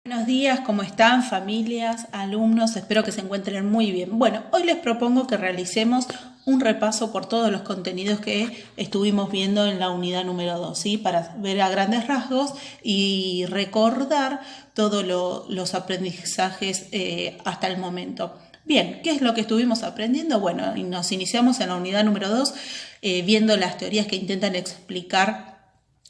Buenos días, ¿cómo están familias, alumnos? Espero que se encuentren muy bien. Bueno, hoy les propongo que realicemos un repaso por todos los contenidos que estuvimos viendo en la unidad número 2, ¿sí? Para ver a grandes rasgos y recordar todos los aprendizajes hasta el momento. Bien, ¿qué es lo que estuvimos aprendiendo? Bueno, nos iniciamos en la unidad número 2 viendo las teorías que intentan explicar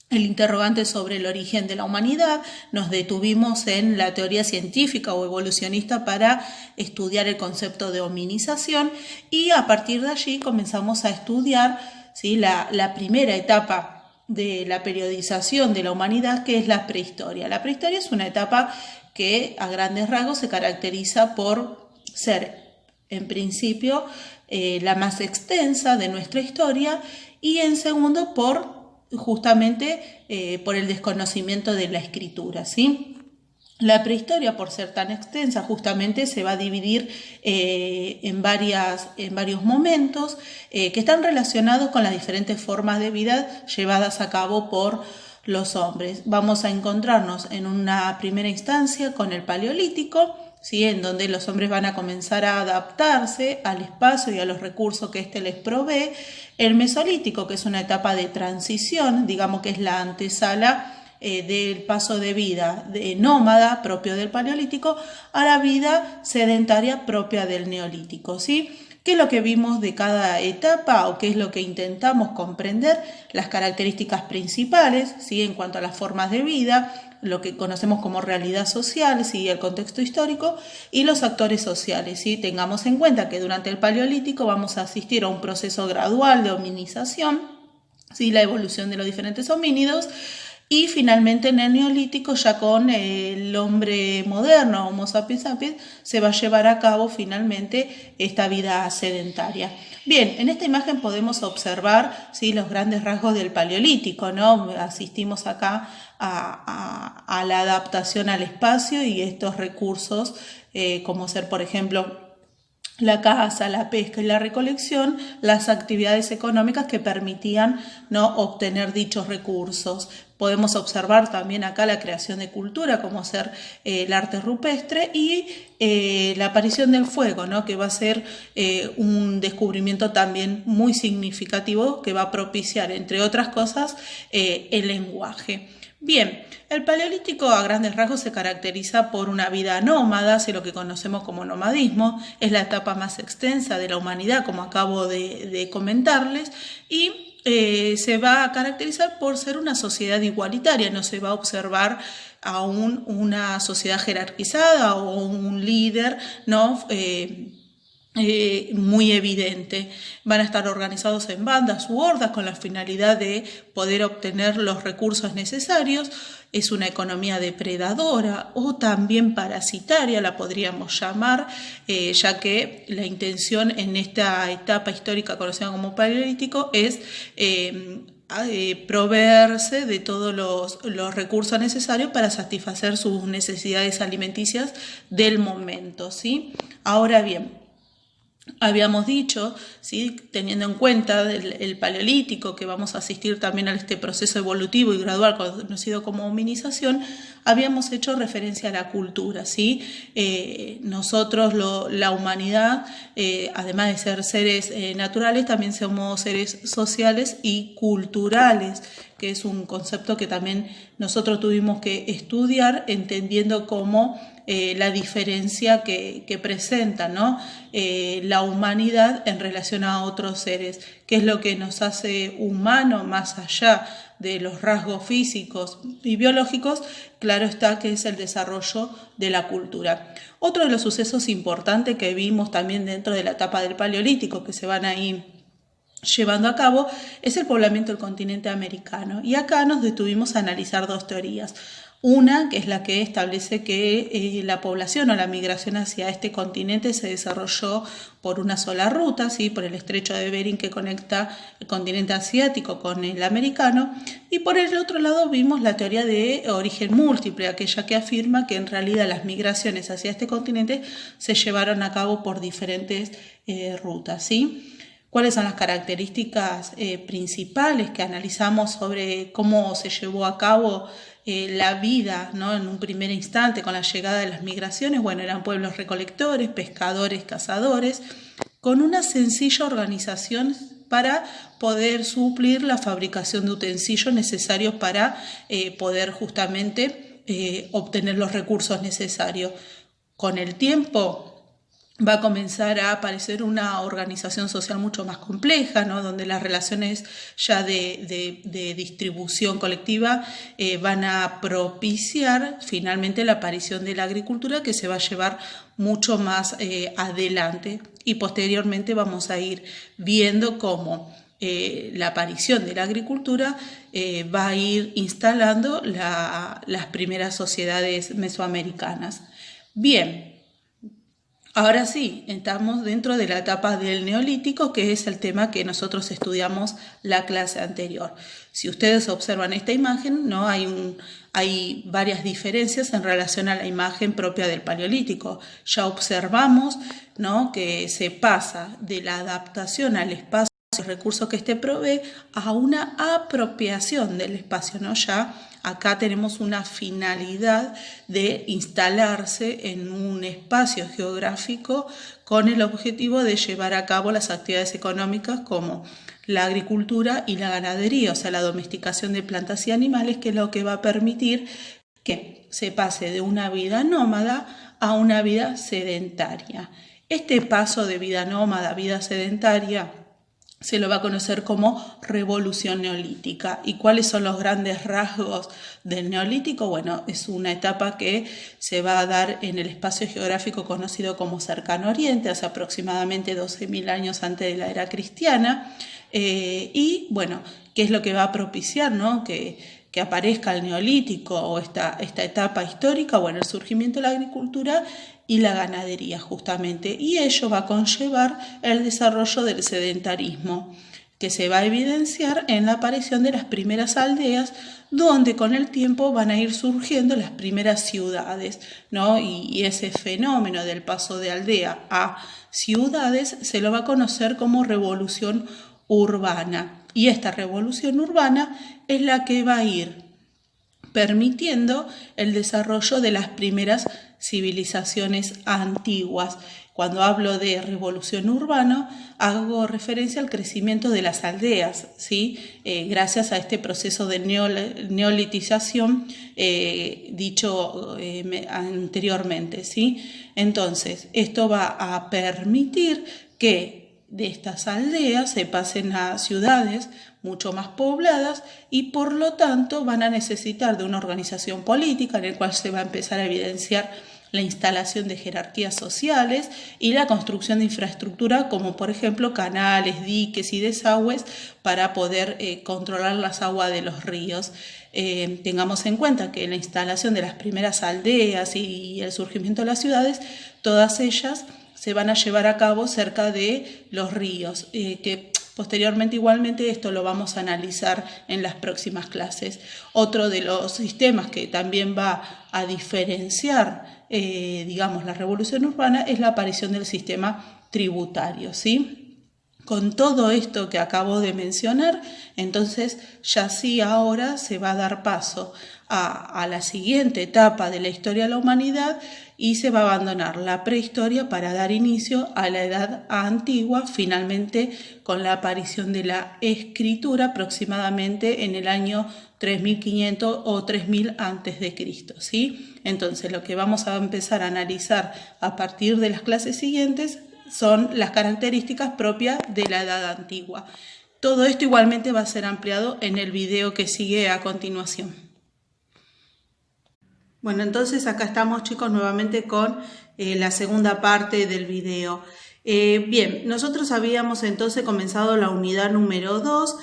el interrogante sobre el origen de la humanidad. Nos detuvimos en la teoría científica o evolucionista para estudiar el concepto de hominización y a partir de allí comenzamos a estudiar, ¿sí?, la primera etapa de la periodización de la humanidad, que es la prehistoria. La prehistoria es una etapa que a grandes rasgos se caracteriza por ser, en principio, la más extensa de nuestra historia y en segundo justamente por el desconocimiento de la escritura, ¿sí? La prehistoria, por ser tan extensa, justamente se va a dividir en varios momentos que están relacionados con las diferentes formas de vida llevadas a cabo por los hombres. Vamos a encontrarnos en una primera instancia con el Paleolítico, ¿sí?, en donde los hombres van a comenzar a adaptarse al espacio y a los recursos que éste les provee. El Mesolítico, que es una etapa de transición, digamos que es la antesala del paso de vida de nómada propio del Paleolítico a la vida sedentaria propia del Neolítico, ¿sí? ¿Qué es lo que vimos de cada etapa o qué es lo que intentamos comprender? Las características principales, ¿sí?, en cuanto a las formas de vida, lo que conocemos como realidad social, ¿sí?, el contexto histórico y los actores sociales, ¿sí? Tengamos en cuenta que durante el Paleolítico vamos a asistir a un proceso gradual de hominización, ¿sí?, la evolución de los diferentes homínidos. Y finalmente en el Neolítico, ya con el hombre moderno, Homo sapiens sapiens, se va a llevar a cabo finalmente esta vida sedentaria. Bien, en esta imagen podemos observar, ¿sí?, los grandes rasgos del Paleolítico, ¿no? Asistimos acá a la adaptación al espacio y estos recursos, como ser, por ejemplo, la caza, la pesca y la recolección, las actividades económicas que permitían, ¿no?, obtener dichos recursos. Podemos observar también acá la creación de cultura, como ser el arte rupestre y la aparición del fuego, ¿no?, que va a ser un descubrimiento también muy significativo que va a propiciar, entre otras cosas, el lenguaje. Bien, el Paleolítico a grandes rasgos se caracteriza por una vida nómada, así lo que conocemos como nomadismo, es la etapa más extensa de la humanidad, como acabo de comentarles, y se va a caracterizar por ser una sociedad igualitaria, no se va a observar aún una sociedad jerarquizada o un líder, ¿no?, muy evidente. Van a estar organizados en bandas u hordas con la finalidad de poder obtener los recursos necesarios. Es una economía depredadora o también parasitaria, la podríamos llamar, ya que la intención en esta etapa histórica conocida como Paleolítico es proveerse de todos los recursos necesarios para satisfacer sus necesidades alimenticias del momento, ¿sí? Ahora bien, habíamos dicho, ¿sí?, teniendo en cuenta el Paleolítico, que vamos a asistir también a este proceso evolutivo y gradual conocido como hominización, habíamos hecho referencia a la cultura, ¿sí? Nosotros, la humanidad, además de ser seres naturales, también somos seres sociales y culturales, que es un concepto que también nosotros tuvimos que estudiar, entendiendo cómo la diferencia que presenta, ¿no?, la humanidad en relación a otros seres, qué es lo que nos hace humanos más allá de los rasgos físicos y biológicos. Claro está que es el desarrollo de la cultura. Otro de los sucesos importantes que vimos también dentro de la etapa del Paleolítico, que se van a ir llevando a cabo, es el poblamiento del continente americano. Y acá nos detuvimos a analizar dos teorías. Una, que es la que establece que la población o la migración hacia este continente se desarrolló por una sola ruta, ¿sí?, por el estrecho de Bering, que conecta el continente asiático con el americano. Y por el otro lado vimos la teoría de origen múltiple, aquella que afirma que en realidad las migraciones hacia este continente se llevaron a cabo por diferentes rutas, ¿sí? ¿Cuáles son las características principales que analizamos sobre cómo se llevó a cabo la vida, ¿no? En un primer instante con la llegada de las migraciones, bueno, eran pueblos recolectores, pescadores, cazadores, con una sencilla organización para poder suplir la fabricación de utensilios necesarios para poder justamente obtener los recursos necesarios. Con el tiempo va a comenzar a aparecer una organización social mucho más compleja, ¿no? Donde las relaciones ya de distribución colectiva van a propiciar finalmente la aparición de la agricultura, que se va a llevar mucho más adelante, y posteriormente vamos a ir viendo cómo la aparición de la agricultura va a ir instalando las primeras sociedades mesoamericanas. Bien. Ahora sí, estamos dentro de la etapa del Neolítico, que es el tema que nosotros estudiamos la clase anterior. Si ustedes observan esta imagen, ¿no? Hay varias diferencias en relación a la imagen propia del Paleolítico. Ya observamos, ¿no? Que se pasa de la adaptación al espacio y recursos que éste provee a una apropiación del espacio, ¿no? Ya acá tenemos una finalidad de instalarse en un espacio geográfico con el objetivo de llevar a cabo las actividades económicas como la agricultura y la ganadería, o sea, la domesticación de plantas y animales, que es lo que va a permitir que se pase de una vida nómada a una vida sedentaria. Este paso de vida nómada a vida sedentaria se lo va a conocer como revolución neolítica. ¿Y cuáles son los grandes rasgos del neolítico? Bueno, es una etapa que se va a dar en el espacio geográfico conocido como Cercano Oriente, hace aproximadamente 12.000 años antes de la era cristiana. Y bueno, ¿qué es lo que va a propiciar, ¿no? que aparezca el neolítico o esta etapa histórica? Bueno, el surgimiento de la agricultura y la ganadería, justamente, y ello va a conllevar el desarrollo del sedentarismo, que se va a evidenciar en la aparición de las primeras aldeas, donde con el tiempo van a ir surgiendo las primeras ciudades, ¿no? Y ese fenómeno del paso de aldea a ciudades se lo va a conocer como revolución urbana, y esta revolución urbana es la que va a ir permitiendo el desarrollo de las primeras civilizaciones antiguas. Cuando hablo de revolución urbana, hago referencia al crecimiento de las aldeas, ¿sí? Gracias a este proceso de neolitización dicho anteriormente, ¿sí? Entonces, esto va a permitir que de estas aldeas se pasen a ciudades mucho más pobladas, y por lo tanto van a necesitar de una organización política en la cual se va a empezar a evidenciar la instalación de jerarquías sociales y la construcción de infraestructura, como por ejemplo canales, diques y desagües para poder controlar las aguas de los ríos. Tengamos en cuenta que la instalación de las primeras aldeas y el surgimiento de las ciudades, todas ellas se van a llevar a cabo cerca de los ríos, que posteriormente igualmente esto lo vamos a analizar en las próximas clases. Otro de los sistemas que también va a diferenciar, digamos, la revolución urbana es la aparición del sistema tributario, ¿sí? Con todo esto que acabo de mencionar, entonces ya sí ahora se va a dar paso a la siguiente etapa de la historia de la humanidad, y se va a abandonar la prehistoria para dar inicio a la edad antigua, finalmente con la aparición de la escritura aproximadamente en el año 3500 o 3000 antes de Cristo, ¿sí? Entonces lo que vamos a empezar a analizar a partir de las clases siguientes son las características propias de la edad antigua. Todo esto igualmente va a ser ampliado en el video que sigue a continuación. Bueno, entonces acá estamos, chicos, nuevamente con la segunda parte del video. Bien, nosotros habíamos entonces comenzado la unidad número 2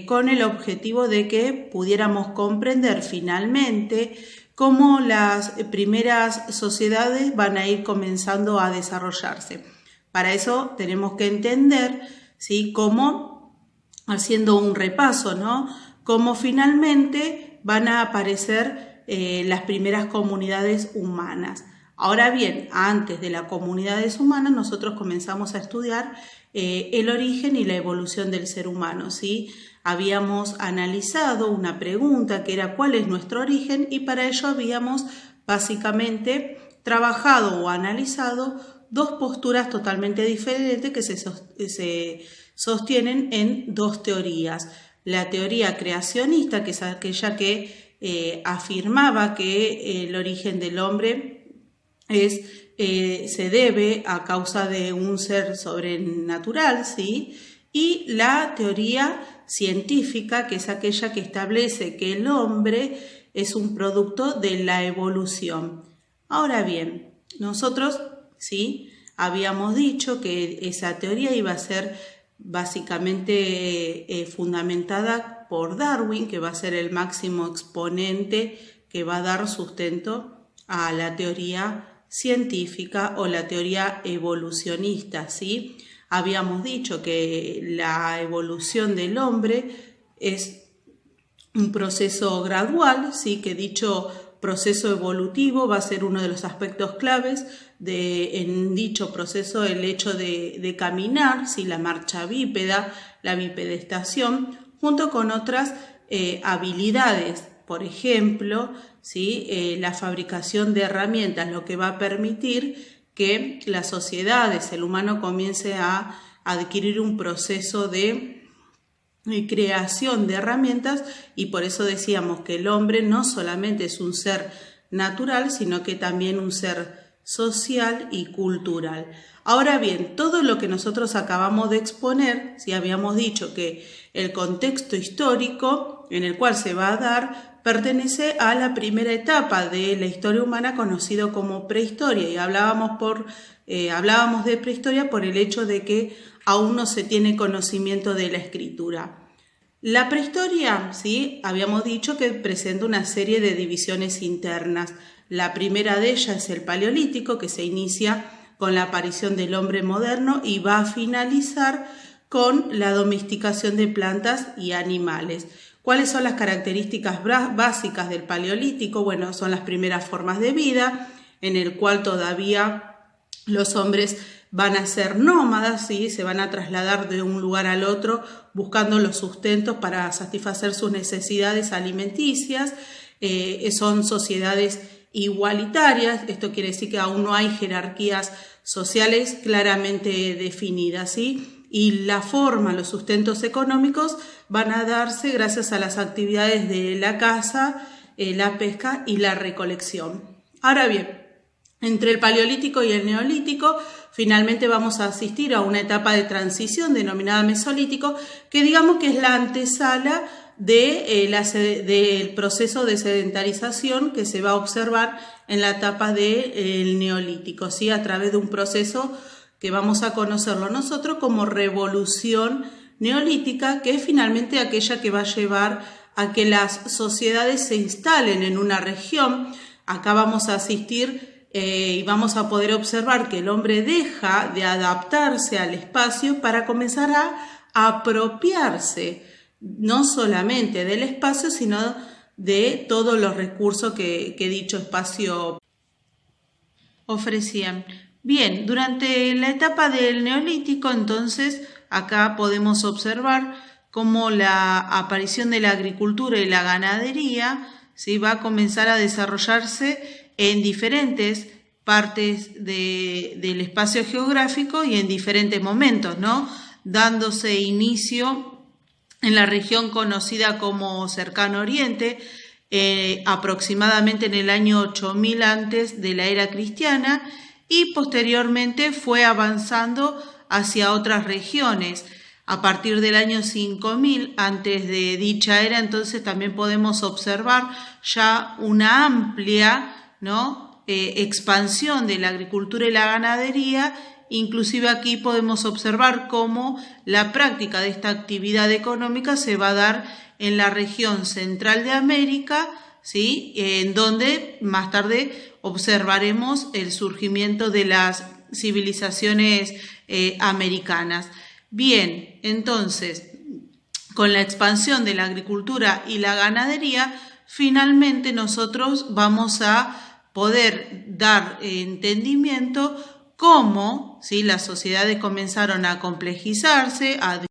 con el objetivo de que pudiéramos comprender finalmente cómo las primeras sociedades van a ir comenzando a desarrollarse. Para eso tenemos que entender, ¿sí?, cómo, haciendo un repaso, ¿no?, cómo finalmente van a aparecer las primeras comunidades humanas. Ahora bien, antes de las comunidades humanas, nosotros comenzamos a estudiar el origen y la evolución del ser humano, ¿sí? Habíamos analizado una pregunta que era ¿cuál es nuestro origen? Y para ello habíamos básicamente trabajado o analizado dos posturas totalmente diferentes que se sostienen en dos teorías. La teoría creacionista, que es aquella que afirmaba que el origen del hombre se debe a causa de un ser sobrenatural, ¿sí? Y la teoría científica, que es aquella que establece que el hombre es un producto de la evolución. Ahora bien, nosotros, ¿sí?, habíamos dicho que esa teoría iba a ser básicamente fundamentada por Darwin, que va a ser el máximo exponente que va a dar sustento a la teoría científica o la teoría evolucionista, ¿sí? Habíamos dicho que la evolución del hombre es un proceso gradual, ¿sí? Que dicho proceso evolutivo va a ser uno de los aspectos claves en dicho proceso, el hecho de caminar, ¿sí? La marcha bípeda, la bipedestación, junto con otras habilidades. Por ejemplo, ¿sí? La fabricación de herramientas, lo que va a permitir que las sociedades, el humano comience a adquirir un proceso de creación de herramientas, y por eso decíamos que el hombre no solamente es un ser natural, sino que también un ser social y cultural. Ahora bien, todo lo que nosotros acabamos de exponer, si habíamos dicho que el contexto histórico en el cual se va a dar pertenece a la primera etapa de la historia humana conocido como prehistoria, y hablábamos de prehistoria por el hecho de que aún no se tiene conocimiento de la escritura. La prehistoria, ¿sí?, habíamos dicho que presenta una serie de divisiones internas. La primera de ellas es el Paleolítico, que se inicia con la aparición del hombre moderno y va a finalizar con la domesticación de plantas y animales. ¿Cuáles son las características básicas del Paleolítico? Bueno, son las primeras formas de vida, en el cual todavía los hombres van a ser nómadas, ¿sí? Se van a trasladar de un lugar al otro buscando los sustentos para satisfacer sus necesidades alimenticias. Son sociedades igualitarias, esto quiere decir que aún no hay jerarquías sociales claramente definidas, ¿sí? Y la forma, los sustentos económicos van a darse gracias a las actividades de la caza, la pesca y la recolección. Ahora bien, entre el Paleolítico y el Neolítico, finalmente vamos a asistir a una etapa de transición denominada Mesolítico, que digamos que es la antesala del proceso de sedentarización que se va a observar en la etapa del Neolítico, ¿sí? A través de un proceso que vamos a conocerlo nosotros como revolución neolítica, que es finalmente aquella que va a llevar a que las sociedades se instalen en una región. Acá vamos a asistir y vamos a poder observar que el hombre deja de adaptarse al espacio para comenzar a apropiarse no solamente del espacio, sino de todos los recursos que dicho espacio ofrecían. Bien, durante la etapa del Neolítico, entonces, acá podemos observar cómo la aparición de la agricultura y la ganadería, ¿sí?, va a comenzar a desarrollarse en diferentes partes del espacio geográfico y en diferentes momentos, ¿no? Dándose inicio en la región conocida como Cercano Oriente, aproximadamente en el año 8000 antes de la era cristiana, y posteriormente fue avanzando hacia otras regiones. A partir del año 5000 antes de dicha era, entonces también podemos observar ya una amplia, ¿no?, expansión de la agricultura y la ganadería. Inclusive aquí podemos observar cómo la práctica de esta actividad económica se va a dar en la región central de América, ¿sí?, en donde más tarde observaremos el surgimiento de las civilizaciones americanas. Bien, entonces, con la expansión de la agricultura y la ganadería, finalmente nosotros vamos a poder dar entendimiento cómo, ¿sí?, las sociedades comenzaron a complejizarse, a